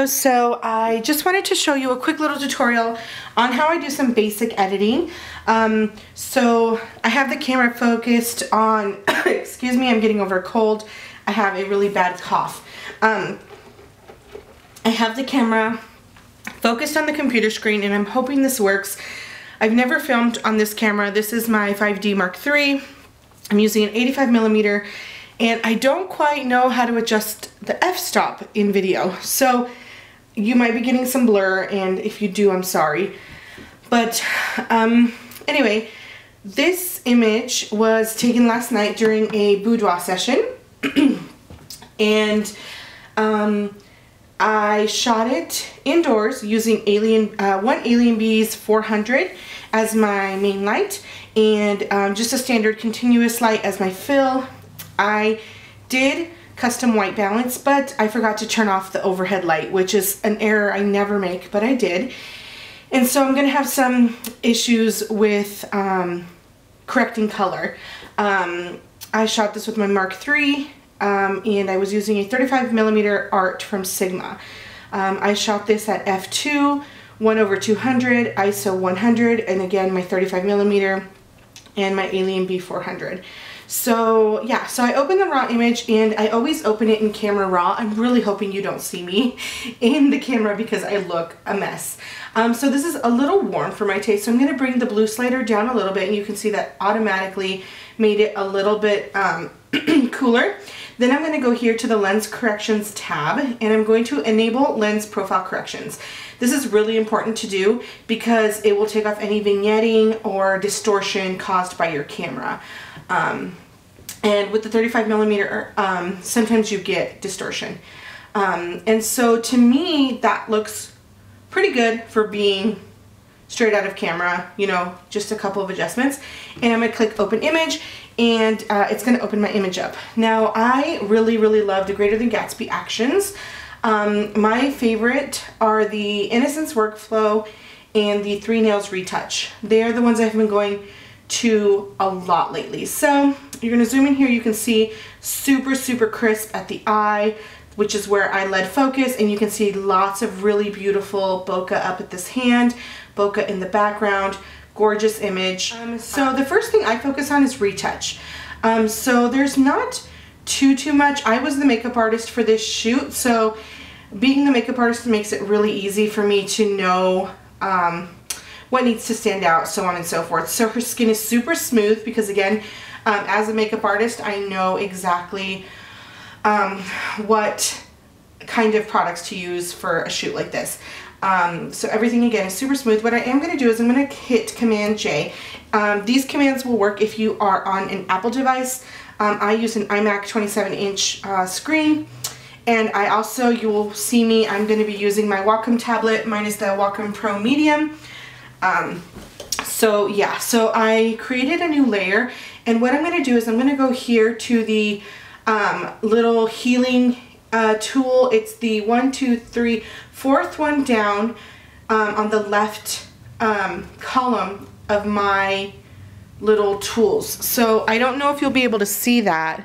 So I just wanted to show you a quick little tutorial on how I do some basic editing. So I have the camera focused on, excuse me, I'm getting over a cold. I have a really bad cough. I have the camera focused on the computer screen and I'm hoping this works. I've never filmed on this camera. This is my 5D Mark III. I'm using an 85mm and I don't quite know how to adjust the f-stop in video. So you might be getting some blur, and if you do, I'm sorry. But anyway, this image was taken last night during a boudoir session. And I shot it indoors using one Alien Bees 400 as my main light and just a standard continuous light as my fill. I did custom white balance, but I forgot to turn off the overhead light, which is an error I never make, but I did. And so I'm going to have some issues with correcting color. I shot this with my Mark III, and I was using a 35mm art from Sigma. I shot this at f2, 1/200, ISO 100, and again my 35mm and my Alien Bee 400. So yeah, so I opened the raw image and I always open it in camera raw. I'm really hoping you don't see me in the camera because I look a mess. So this is a little warm for my taste, so I'm going to bring the blue slider down a little bit, and you can see that automatically made it a little bit cooler. Then I'm going to go here to the lens corrections tab and I'm going to enable lens profile corrections. This is really important to do because it will take off any vignetting or distortion caused by your camera. And with the 35mm, sometimes you get distortion. And so to me, that looks pretty good for being straight out of camera, you know, just a couple of adjustments. And I'm going to click open image and it's going to open my image up. Now, I really, really love the Greater Than Gatsby Actions. My favorite are the Innocence Workflow and the 3 Nails Retouch. They are the ones I've been going to a lot lately. So you're going to zoom in here. You can see super, super crisp at the eye, which is where I led focus, and you can see lots of really beautiful bokeh up at this hand, bokeh in the background, gorgeous image. So the first thing I focus on is retouch. So there's not too much. I was the makeup artist for this shoot, so being the makeup artist makes it really easy for me to know what needs to stand out, so on and so forth. So her skin is super smooth because, again, as a makeup artist, I know exactly what kind of products to use for a shoot like this. So everything, again, is super smooth. What I am going to do is I'm going to hit Command J. These commands will work if you are on an Apple device. I use an iMac 27-inch screen. And I also, you will see me, I'm going to be using my Wacom tablet. Mine is the Wacom Pro Medium. So yeah, so I created a new layer, and what I'm going to do is I'm going to go here to the little healing tool. It's the 1, 2, 3, 4th one down on the left column of my little tools. So I don't know if you'll be able to see that.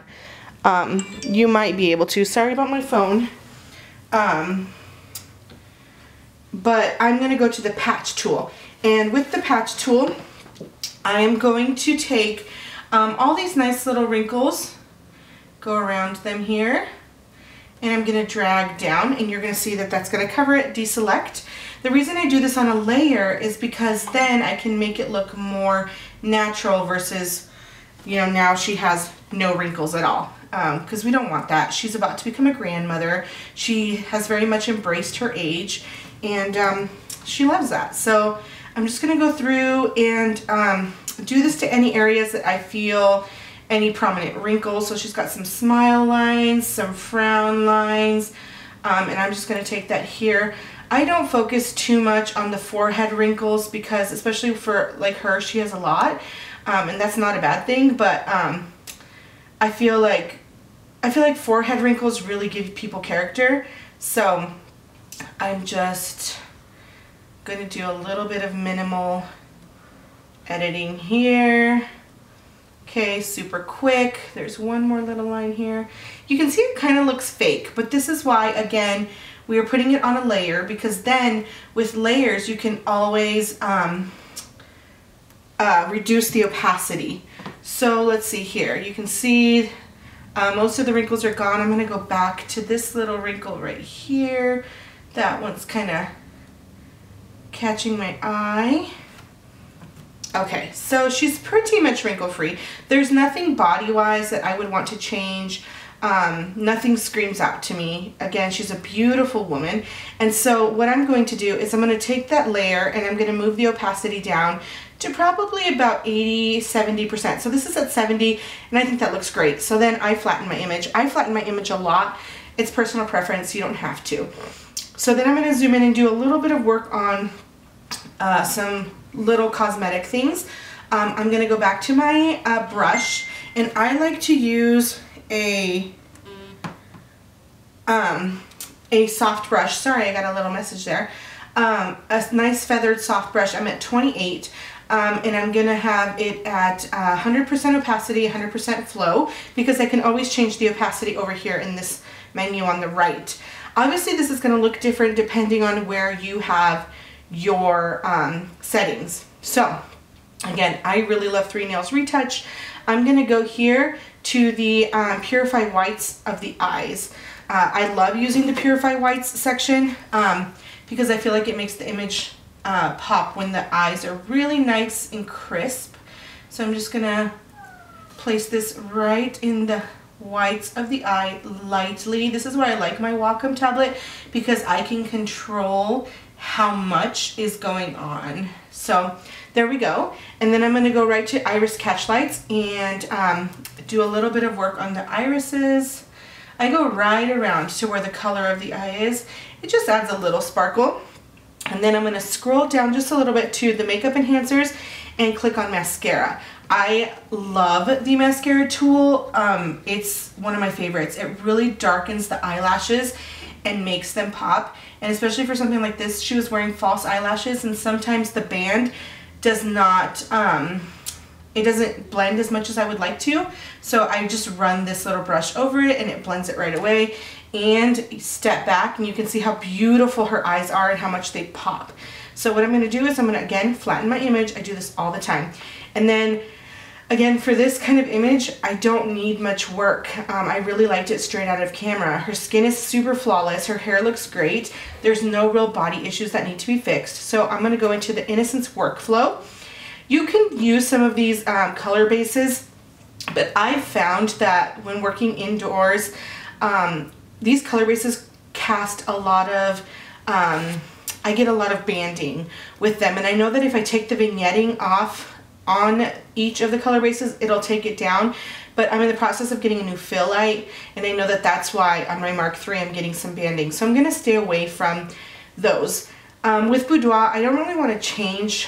You might be able to. Sorry about my phone. But I'm going to go to the patch tool. And with the patch tool, I'm going to take all these nice little wrinkles, go around them here, and I'm going to drag down, and you're going to see that that's going to cover it. Deselect. The reason I do this on a layer is because then I can make it look more natural versus, you know, now she has no wrinkles at all. Because we don't want that. She's about to become a grandmother. She has very much embraced her age, and she loves that. So I'm just going to go through and do this to any areas that I feel any prominent wrinkles. So she's got some smile lines, some frown lines, and I'm just going to take that here. I don't focus too much on the forehead wrinkles because, especially for like her, she has a lot, and that's not a bad thing, but I feel like forehead wrinkles really give people character. So I'm just going to do a little bit of minimal editing here. Okay, super quick. There's one more little line here. You can see it kind of looks fake, but this is why, again, we are putting it on a layer, because then with layers you can always reduce the opacity. So let's see here. You can see most of the wrinkles are gone. I'm going to go back to this little wrinkle right here. That one's kind of catching my eye. Okay, so she's pretty much wrinkle-free. There's nothing body-wise that I would want to change. Nothing screams out to me. Again, she's a beautiful woman. And so what I'm going to do is I'm going to take that layer and I'm going to move the opacity down to probably about 80–70%. So this is at 70, and I think that looks great. So then I flatten my image. I flatten my image a lot. It's personal preference. You don't have to. So then I'm going to zoom in and do a little bit of work on some little cosmetic things. I'm going to go back to my brush, and I like to use a soft brush. Sorry, I got a little message there. A nice feathered soft brush. I'm at 28, and I'm going to have it at 100% opacity, 100% flow, because I can always change the opacity over here in this menu on the right. Obviously, this is going to look different depending on where you have your settings. So again, I really love 3 Nails Retouch. I'm going to go here to the Purify Whites of the eyes. I love using the Purify Whites section because I feel like it makes the image pop when the eyes are really nice and crisp. So I'm just going to place this right in the whites of the eye lightly. This is why I like my Wacom tablet, because I can control how much is going on. So there we go. And then I'm going to go right to iris catch lights and do a little bit of work on the irises. I go right around to where the color of the eye is. It just adds a little sparkle. And then I'm going to scroll down just a little bit to the makeup enhancers and click on mascara. I love the mascara tool. It's one of my favorites. It really darkens the eyelashes and makes them pop. And especially for something like this, she was wearing false eyelashes, and sometimes the band does not, it doesn't blend as much as I would like to. So I just run this little brush over it and it blends it right away. And step back and you can see how beautiful her eyes are and how much they pop. So what I'm going to do is I'm going to, again, flatten my image. I do this all the time. And then again, for this kind of image, I don't need much work. I really liked it straight out of camera. Her skin is super flawless. Her hair looks great. There's no real body issues that need to be fixed. So I'm going to go into the Innocence workflow. You can use some of these color bases, but I've found that when working indoors, these color bases cast a lot of, I get a lot of banding with them. And I know that if I take the vignetting off on each of the color bases, it'll take it down, but I'm in the process of getting a new fill light, and I know that that's why on my Mark III I'm getting some banding, so I'm going to stay away from those. With Boudoir, I don't really want to change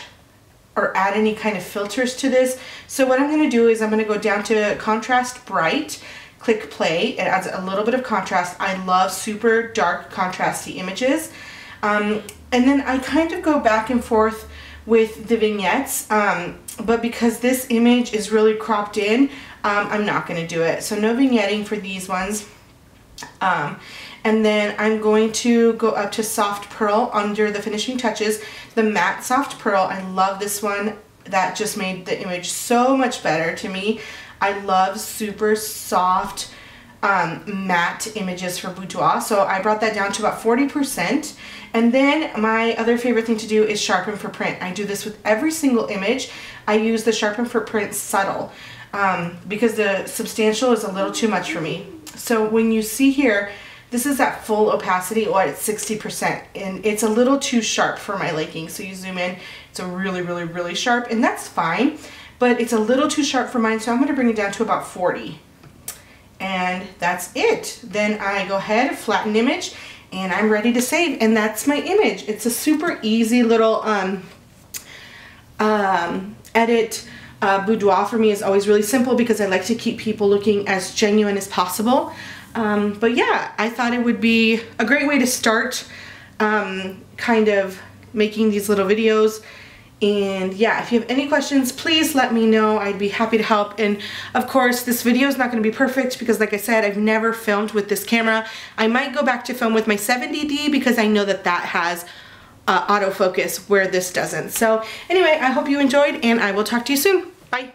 or add any kind of filters to this, so what I'm going to do is I'm going to go down to Contrast Bright, click play. It adds a little bit of contrast. I love super dark contrasty images, and then I kind of go back and forth with the vignettes, but because this image is really cropped in, I'm not going to do it. So no vignetting for these ones. And then I'm going to go up to Soft Pearl under the finishing touches. The matte Soft Pearl, I love this one. That just made the image so much better to me. I love super soft matte images for boudoir, so I brought that down to about 40%. And then my other favorite thing to do is sharpen for print. I do this with every single image. I use the sharpen for print subtle because the substantial is a little too much for me. So when you see here, this is at full opacity, or at 60%, and it's a little too sharp for my liking. So you zoom in, it's a really sharp, and that's fine, but it's a little too sharp for mine, so I'm going to bring it down to about 40. And that's it. Then I go ahead, flatten image, and I'm ready to save, and that's my image. It's a super easy little edit. Boudoir for me is always really simple because I like to keep people looking as genuine as possible. But yeah, I thought it would be a great way to start kind of making these little videos. And yeah, if you have any questions, please let me know. I'd be happy to help. And of course, this video is not going to be perfect because like I said, I've never filmed with this camera. I might go back to film with my 70D because I know that that has autofocus where this doesn't. So anyway, I hope you enjoyed and I will talk to you soon. Bye.